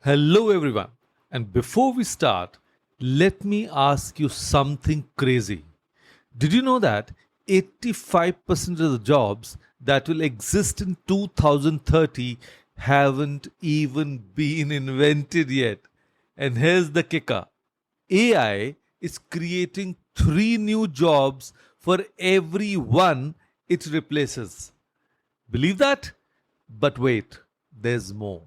Hello, everyone. And before we start, let me ask you something crazy. Did you know that 85% of the jobs that will exist in 2030 haven't even been invented yet? And here's the kicker: AI is creating three new jobs for every one it replaces. Believe that? But wait, there's more.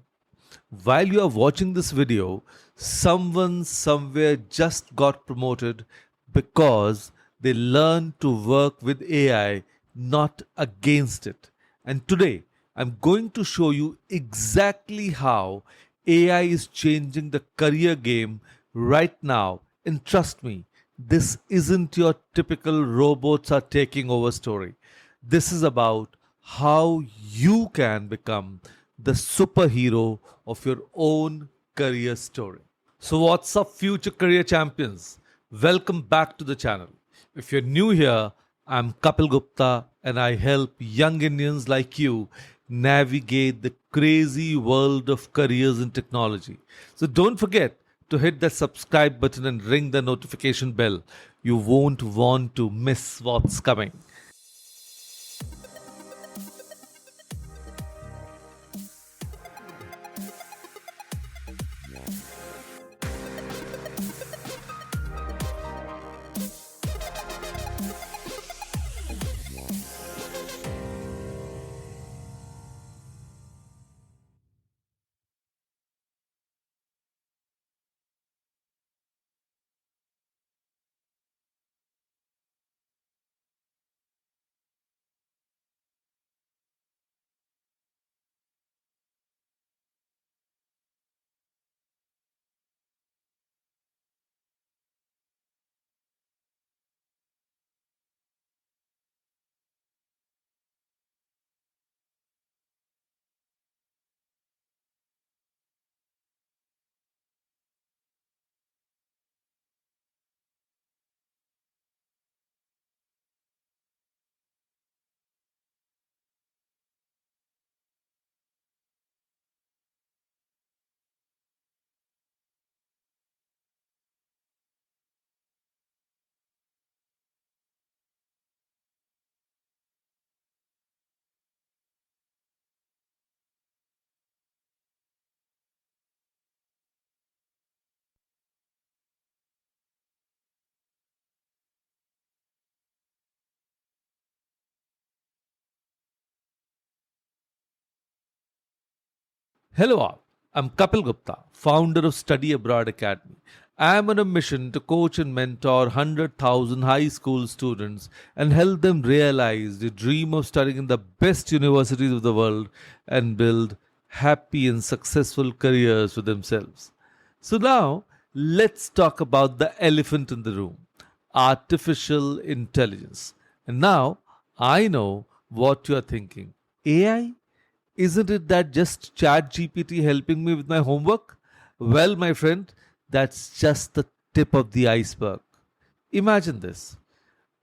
While you are watching this video, someone somewhere just got promoted because they learned to work with AI, not against it. And today, I'm going to show you exactly how AI is changing the career game right now. And trust me, this isn't your typical robots are taking over story. This is about how you can become the superhero of your own career story. So, what's up, future career champions? Welcome back to the channel. If you're new here, I'm Kapil Gupta and I help young Indians like you navigate the crazy world of careers in technology. So, don't forget to hit that subscribe button and ring the notification bell. You won't want to miss what's coming. Hello all, I'm Kapil Gupta, founder of Study Abroad Academy. I'm on a mission to coach and mentor 100,000 high school students and help them realize the dream of studying in the best universities of the world and build happy and successful careers for themselves. So now, let's talk about the elephant in the room: artificial intelligence. And now, I know what you're thinking. AI? Isn't it that just Chat GPT helping me with my homework? Well, my friend, that's just the tip of the iceberg. Imagine this: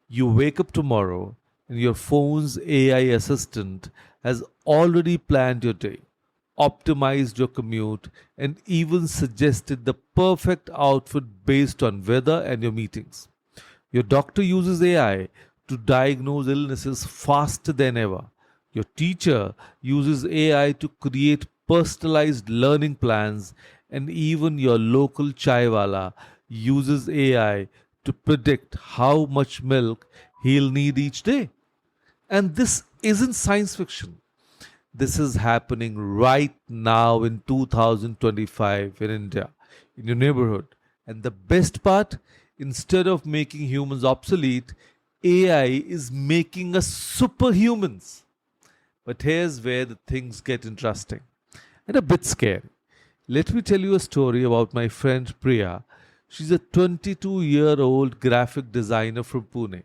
you wake up tomorrow and your phone's AI assistant has already planned your day, optimized your commute, and even suggested the perfect outfit based on weather and your meetings. Your doctor uses AI to diagnose illnesses faster than ever. Your teacher uses AI to create personalized learning plans, and even your local chaiwala uses AI to predict how much milk he'll need each day. And this isn't science fiction. This is happening right now in 2025 in India, in your neighborhood. And the best part, instead of making humans obsolete, AI is making us superhumans. But here's where the things get interesting and a bit scary. Let me tell you a story about my friend Priya. She's a 22-year-old graphic designer from Pune.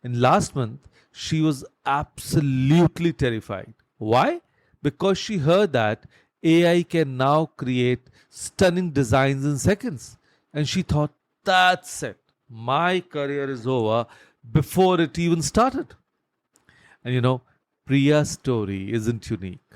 And last month, she was absolutely terrified. Why? Because she heard that AI can now create stunning designs in seconds. And she thought, that's it. My career is over before it even started. And Priya's story isn't unique.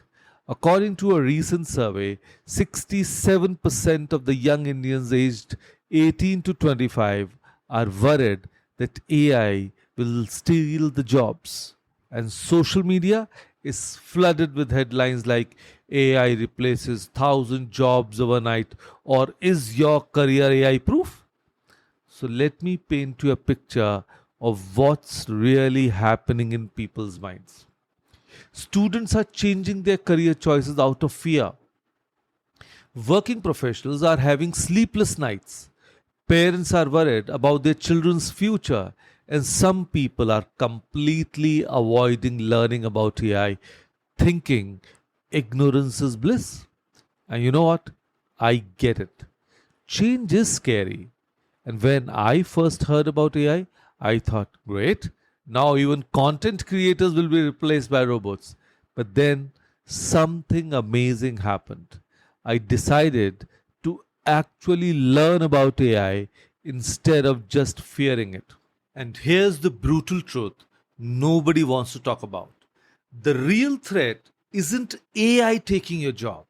According to a recent survey, 67% of the young Indians aged 18 to 25 are worried that AI will steal the jobs. And social media is flooded with headlines like AI replaces 1,000 jobs overnight or is your career AI proof? So let me paint you a picture of what's really happening in people's minds. Students are changing their career choices out of fear. Working professionals are having sleepless nights. Parents are worried about their children's future, and some people are completely avoiding learning about AI, thinking ignorance is bliss. And you know what? I get it. Change is scary. And when I first heard about AI, I thought, great, now even content creators will be replaced by robots. But then something amazing happened. I decided to actually learn about AI instead of just fearing it. And here's the brutal truth nobody wants to talk about. The real threat isn't AI taking your job.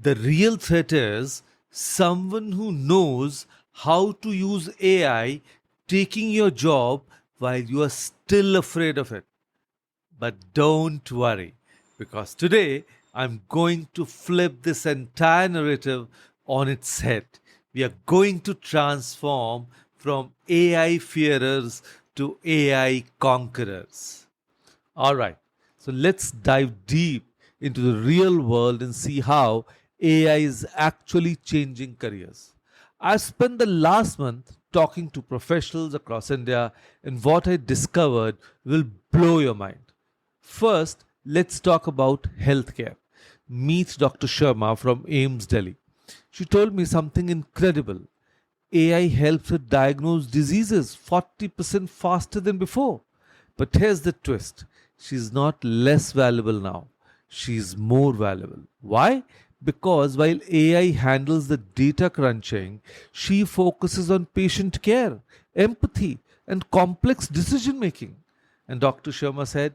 The real threat is someone who knows how to use AI taking your job while you are still afraid of it. But don't worry, because today I'm going to flip this entire narrative on its head. We are going to transform from AI fearers to AI conquerors. All right, so let's dive deep into the real world and see how AI is actually changing careers. I spent the last month talking to professionals across India, and what I discovered will blow your mind. First, let's talk about healthcare. Meet Dr. Sharma from AIMS Delhi. She told me something incredible. AI helps her diagnose diseases 40% faster than before. But here's the twist, she's not less valuable now, she's more valuable. Why? Because while AI handles the data crunching, she focuses on patient care, empathy, and complex decision making. And Dr. Sharma said,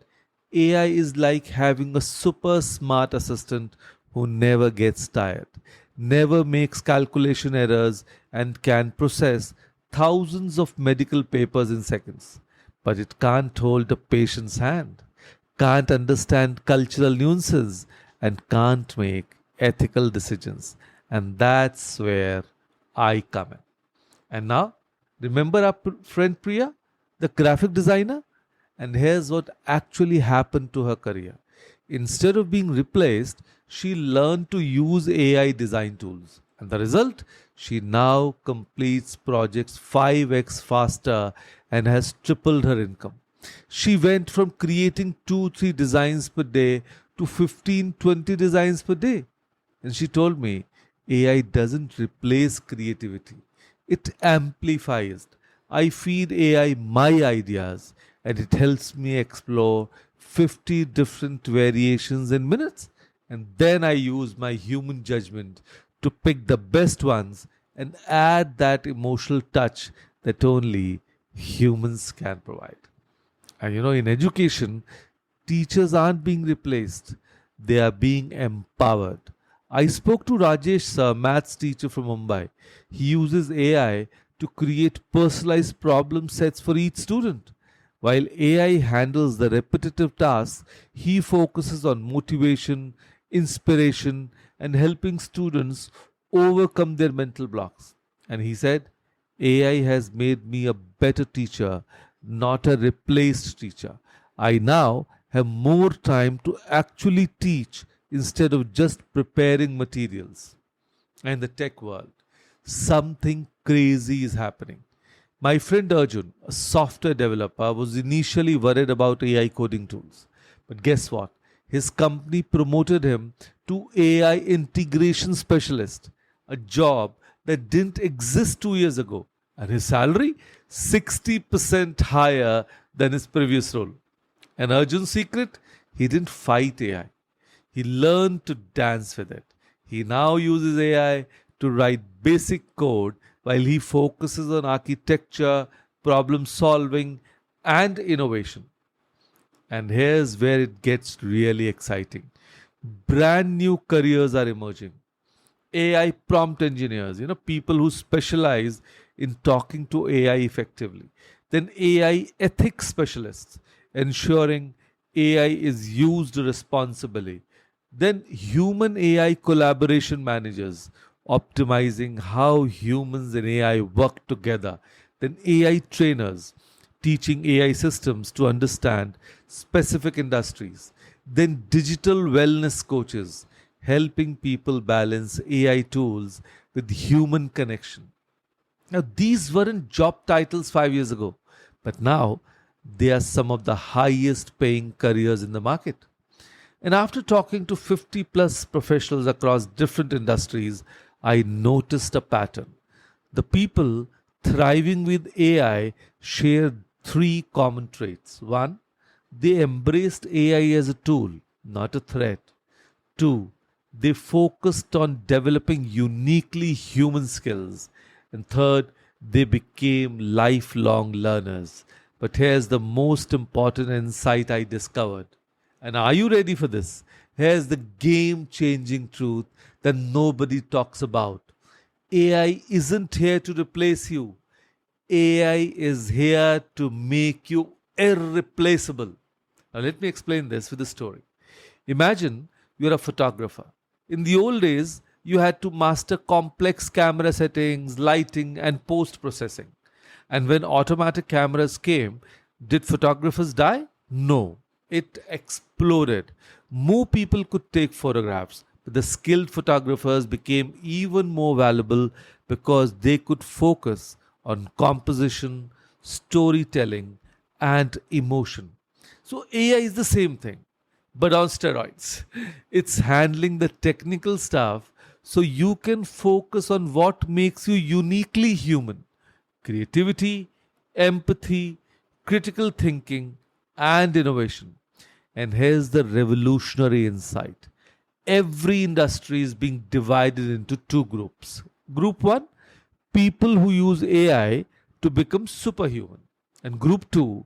AI is like having a super smart assistant who never gets tired, never makes calculation errors, and can process thousands of medical papers in seconds. But it can't hold a patient's hand, can't understand cultural nuances, and can't make ethical decisions. And that's where I come in. And now, remember our friend Priya, the graphic designer? And here's what actually happened to her career. Instead of being replaced, she learned to use AI design tools. And the result? She now completes projects 5x faster and has tripled her income. She went from creating 2 3 designs per day to 15 20 designs per day. And she told me AI doesn't replace creativity, it amplifies. I feed AI my ideas and it helps me explore 50 different variations in minutes. And then I use my human judgment to pick the best ones and add that emotional touch that only humans can provide. And in education, teachers aren't being replaced, they are being empowered. I spoke to Rajesh, a maths teacher from Mumbai. He uses AI to create personalized problem sets for each student. While AI handles the repetitive tasks, he focuses on motivation, inspiration, and helping students overcome their mental blocks. And he said, AI has made me a better teacher, not a replaced teacher. I now have more time to actually teach instead of just preparing materials. And the tech world, something crazy is happening. My friend Arjun, a software developer, was initially worried about AI coding tools. But guess what? His company promoted him to AI integration specialist, a job that didn't exist 2 years ago. And his salary? 60% higher than his previous role. And Arjun's secret? He didn't fight AI. He learned to dance with it. He now uses AI to write basic code while he focuses on architecture, problem solving, and innovation. And here's where it gets really exciting. Brand new careers are emerging. AI prompt engineers, people who specialize in talking to AI effectively. Then AI ethics specialists, ensuring AI is used responsibly. Then human AI collaboration managers, optimizing how humans and AI work together. Then AI trainers, teaching AI systems to understand specific industries. Then digital wellness coaches, helping people balance AI tools with human connection. Now, these weren't job titles 5 years ago, but now they are some of the highest paying careers in the market. And after talking to 50 plus professionals across different industries, I noticed a pattern. The people thriving with AI share three common traits. One, they embraced AI as a tool, not a threat. Two, they focused on developing uniquely human skills. And third, they became lifelong learners. But here's the most important insight I discovered. And are you ready for this? Here's the game changing truth that nobody talks about. AI isn't here to replace you, AI is here to make you irreplaceable. Now, let me explain this with a story. Imagine you're a photographer. In the old days, you had to master complex camera settings, lighting, and post processing. And when automatic cameras came, did photographers die? No. It exploded. More people could take photographs, but the skilled photographers became even more valuable because they could focus on composition, storytelling, and emotion. So AI is the same thing, but on steroids. It's handling the technical stuff so you can focus on what makes you uniquely human: creativity, empathy, critical thinking, and innovation. And here's the revolutionary insight: every industry is being divided into two groups. Group one, people who use AI to become superhuman. And group two,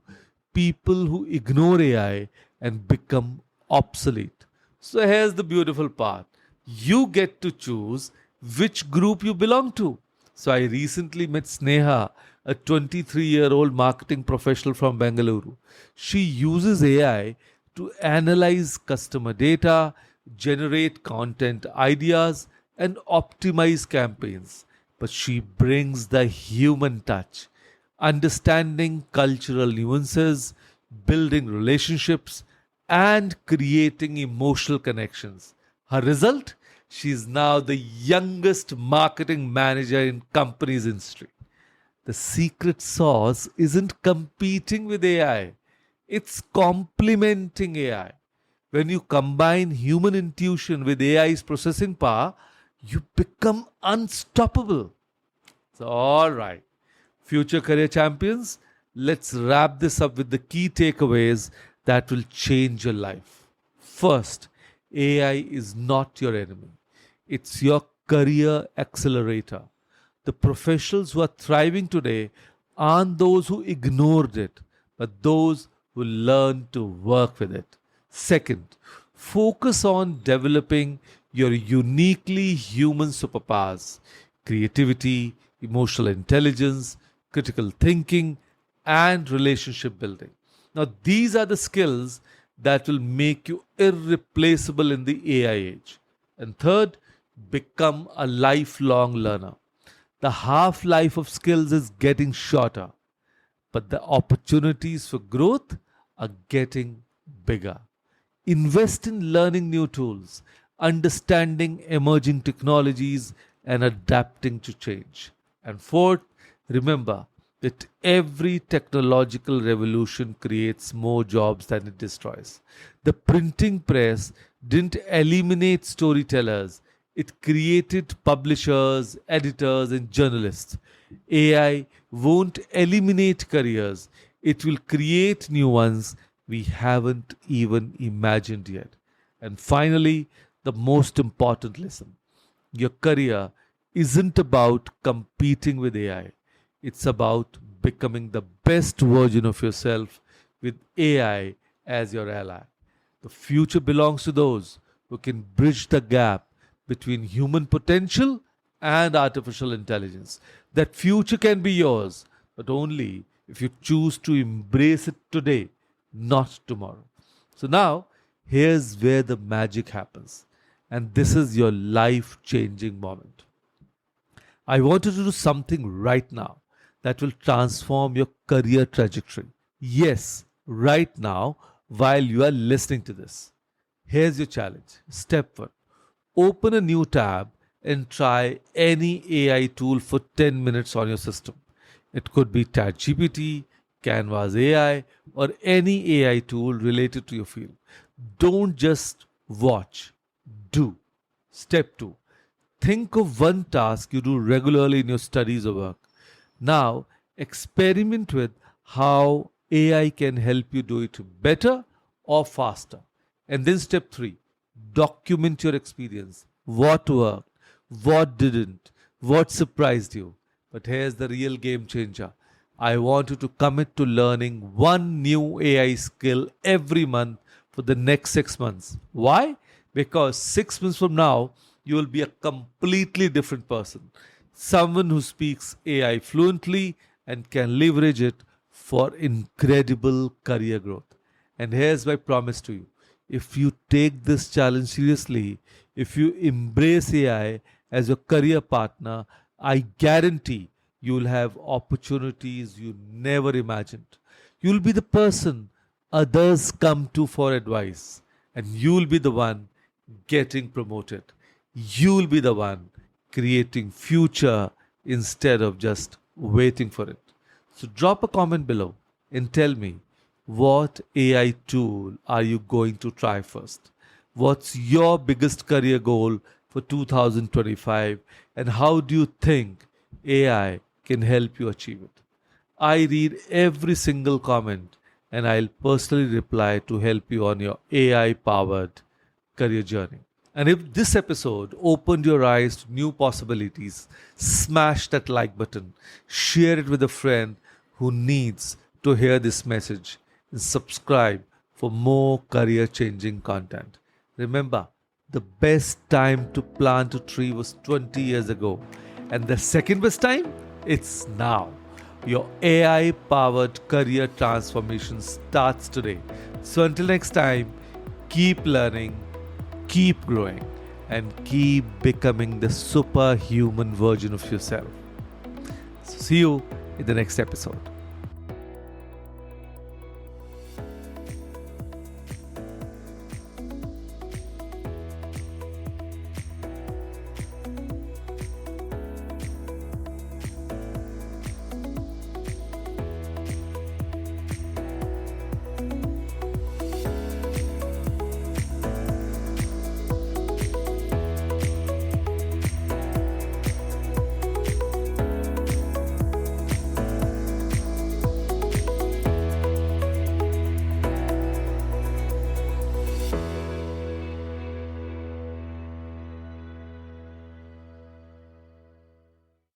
people who ignore AI and become obsolete. So here's the beautiful part: you get to choose which group you belong to. So I recently met Sneha, a 23-year-old marketing professional from Bengaluru. She uses AI to analyze customer data, generate content ideas, and optimize campaigns. But she brings the human touch, understanding cultural nuances, building relationships, and creating emotional connections. Her result? She is now the youngest marketing manager in company's history. The secret sauce isn't competing with AI, it's complementing AI. When you combine human intuition with AI's processing power, you become unstoppable. So, all right, future career champions, let's wrap this up with the key takeaways that will change your life. First, AI is not your enemy, it's your career accelerator. The professionals who are thriving today aren't those who ignored it, but those who learned to work with it. Second, focus on developing your uniquely human superpowers: creativity, emotional intelligence, critical thinking, and relationship building. Now, these are the skills that will make you irreplaceable in the AI age. And third, become a lifelong learner. The half life of skills is getting shorter, but the opportunities for growth are getting bigger. Invest in learning new tools, understanding emerging technologies, and adapting to change. And fourth, remember that every technological revolution creates more jobs than it destroys. The printing press didn't eliminate storytellers, it created publishers, editors, and journalists. AI won't eliminate careers, it will create new ones we haven't even imagined yet. And finally, the most important lesson: your career isn't about competing with AI, it's about becoming the best version of yourself with AI as your ally. The future belongs to those who can bridge the gap between human potential and artificial intelligence. That future can be yours, but only if you choose to embrace it today, not tomorrow. So now, here's where the magic happens. And this is your life changing moment. I want you to do something right now that will transform your career trajectory. Yes, right now, while you are listening to this. Here's your challenge. Step 1. Open a new tab and try any AI tool for 10 minutes on your system. It could be ChatGPT, Canvas AI, or any AI tool related to your field. Don't just watch, do. Step 2. Think of one task you do regularly in your studies or work. Now, experiment with how AI can help you do it better or faster. And then step 3, document your experience. What worked, what didn't, what surprised you. But here's the real game changer. I want you to commit to learning one new AI skill every month for the next 6 months. Why? Because 6 months from now, you will be a completely different person. Someone who speaks AI fluently and can leverage it for incredible career growth. And here's my promise to you. If you take this challenge seriously, if you embrace AI as your career partner, I guarantee you'll have opportunities you never imagined. You'll be the person others come to for advice, and you'll be the one getting promoted. You'll be the one creating future instead of just waiting for it. So drop a comment below and tell me, what AI tool are you going to try first? What's your biggest career goal for 2025, and how do you think AI can help you achieve it? I read every single comment and I'll personally reply to help you on your AI powered career journey. And if this episode opened your eyes to new possibilities, smash that like button, share it with a friend who needs to hear this message, and subscribe for more career changing content. Remember, the best time to plant a tree was 20 years ago, and the second best time? It's now. Your AI powered career transformation starts today. So until next time, keep learning, keep growing, and keep becoming the superhuman version of yourself. So see you in the next episode.